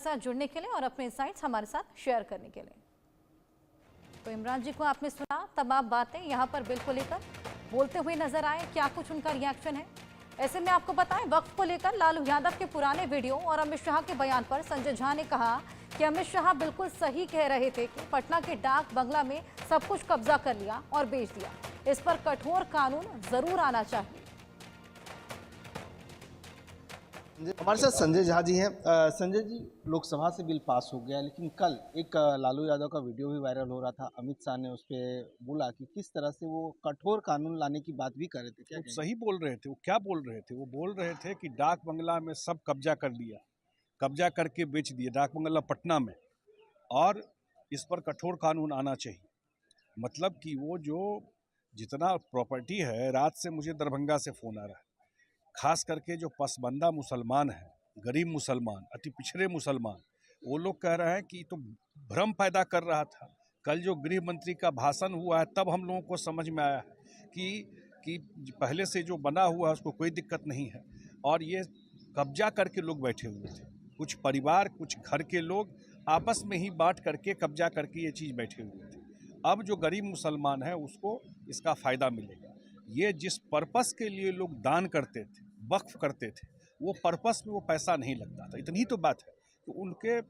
साथ जुड़ने के लिए और अपने इंसाइट्स हमारे साथ शेयर करने के लिए। तो इमरान जी को आपने सुना, तमाम बातें यहाँ पर बिल को लेकर बोलते हुए नजर आए, क्या कुछ उनका रिएक्शन है। ऐसे में आपको बताएं, वक्फ को लेकर लालू यादव के पुराने वीडियो और अमित शाह के बयान पर संजय झा ने कहा कि अमित शाह बिल्कुल सही कह रहे थे कि पटना के डाक बंगला में सब कुछ कब्जा कर लिया और बेच दिया। इस पर कठोर कानून जरूर आना चाहिए। हमारे साथ संजय झा जी हैं। संजय जी, लोकसभा से बिल पास हो गया, लेकिन कल एक लालू यादव का वीडियो भी वायरल हो रहा था। अमित शाह ने उस पर बोला कि किस तरह से वो कठोर कानून लाने की बात भी कर रहे थे। क्या सही बोल रहे थे। वो क्या बोल रहे थे? वो बोल रहे थे कि डाक बंगला में सब कब्जा कर लिया, कब्जा करके बेच दिए, डाक बंगला पटना में, और इस पर कठोर कानून आना चाहिए। मतलब कि वो जो जितना प्रॉपर्टी है, रात से मुझे दरभंगा से फ़ोन आ रहा है, खास करके जो पसबंदा मुसलमान हैं, गरीब मुसलमान, अति पिछड़े मुसलमान, वो लोग कह रहे हैं कि तो भ्रम पैदा कर रहा था। कल जो गृह मंत्री का भाषण हुआ है, तब हम लोगों को समझ में आया है कि पहले से जो बना हुआ है उसको कोई दिक्कत नहीं है, और ये कब्जा करके लोग बैठे हुए थे। कुछ परिवार, कुछ घर के लोग आपस में ही बांट करके कब्जा करके ये चीज़ बैठे हुए थे। अब जो गरीब मुसलमान है उसको इसका फ़ायदा मिलेगा। ये जिस पर्पस के लिए लोग दान करते थे, वक्फ करते थे, वो पर्पस में वो पैसा नहीं लगता था। इतनी तो बात है कि उनके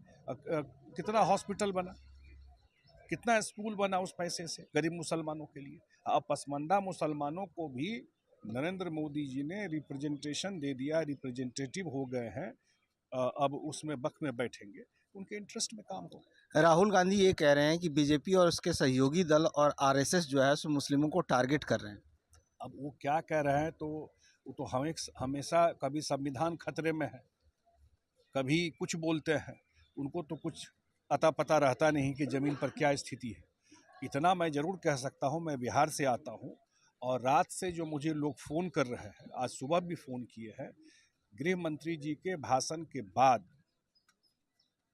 कितना हॉस्पिटल बना, कितना स्कूल बना उस पैसे से गरीब मुसलमानों के लिए। अब पसमानदा मुसलमानों को भी नरेंद्र मोदी जी ने रिप्रेजेंटेशन दे दिया, रिप्रेजेंटेटिव हो गए हैं। अब उसमें वक्फ में बैठेंगे, उनके इंटरेस्ट में काम हो। राहुल गांधी ये कह रहे हैं कि बीजेपी और उसके सहयोगी दल और आरएसएस जो है सो मुस्लिमों को टारगेट कर रहे हैं। अब वो क्या कह रहे हैं, तो वो तो हमेशा कभी संविधान खतरे में है, कभी कुछ बोलते हैं। उनको तो कुछ अता पता रहता नहीं कि ज़मीन पर क्या स्थिति है। इतना मैं ज़रूर कह सकता हूँ, मैं बिहार से आता हूँ, और रात से जो मुझे लोग फ़ोन कर रहे हैं, आज सुबह भी फ़ोन किए हैं, गृह मंत्री जी के भाषण के बाद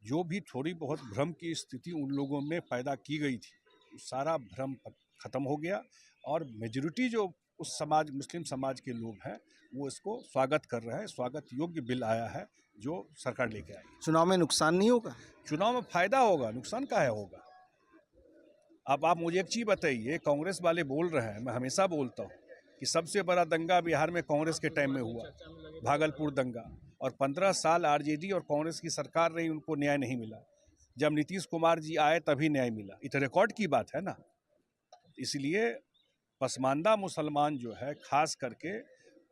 जो भी थोड़ी बहुत भ्रम की स्थिति उन लोगों में पैदा की गई थी, सारा भ्रम खत्म हो गया, और मेजॉरिटी जो उस समाज, मुस्लिम समाज के लोग हैं, वो इसको स्वागत कर रहे हैं। स्वागत योग्य बिल आया है जो सरकार लेके आई। चुनाव में नुकसान नहीं होगा? चुनाव में फायदा होगा, नुकसान काहे होगा। अब आप मुझे एक चीज़ बताइए, कांग्रेस वाले बोल रहे हैं, मैं हमेशा बोलता हूँ कि सबसे बड़ा दंगा बिहार में कांग्रेस के टाइम में हुआ, भागलपुर दंगा, और 15 साल आरजेडी और कांग्रेस की सरकार रही, उनको न्याय नहीं मिला। जब नीतीश कुमार जी आए तभी न्याय मिला। ये तो रिकॉर्ड की बात है ना। इसलिए पसमानदा मुसलमान जो है, खास करके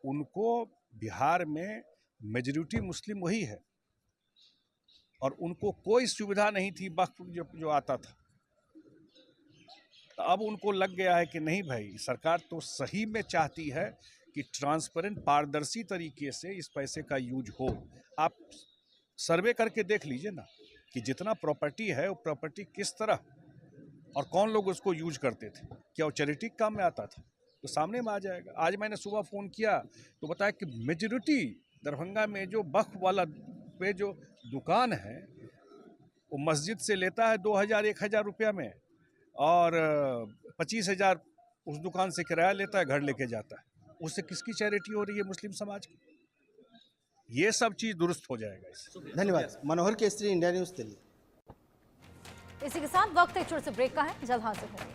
उनको बिहार में मेजॉरिटी मुस्लिम वही है, और उनको कोई सुविधा नहीं थी वक्फ जो आता था। तो अब उनको लग गया है कि नहीं भाई, सरकार तो सही में चाहती है कि ट्रांसपेरेंट, पारदर्शी तरीके से इस पैसे का यूज हो। आप सर्वे करके देख लीजिए ना कि जितना प्रॉपर्टी है, वो प्रॉपर्टी किस तरह और कौन लोग उसको यूज करते थे, क्या वो चैरिटी काम में आता था, तो सामने में आ जाएगा। आज मैंने सुबह फ़ोन किया तो बताया कि मेजॉरिटी दरभंगा में जो वक्फ वाला पे जो दुकान है, वो मस्जिद से लेता है 2000-1000 रुपया में, और 25,000 उस दुकान से किराया लेता है, घर लेके जाता है। उससे किसकी चैरिटी हो रही है? मुस्लिम समाज की। ये सब चीज़ दुरुस्त हो जाएगा इससे। धन्यवाद। मनोहर केसरी, इंडिया न्यूज़ दिल्ली। इसी के साथ वक्त एक छोटे से ब्रेक का है, जल्द हाजिर होंगे।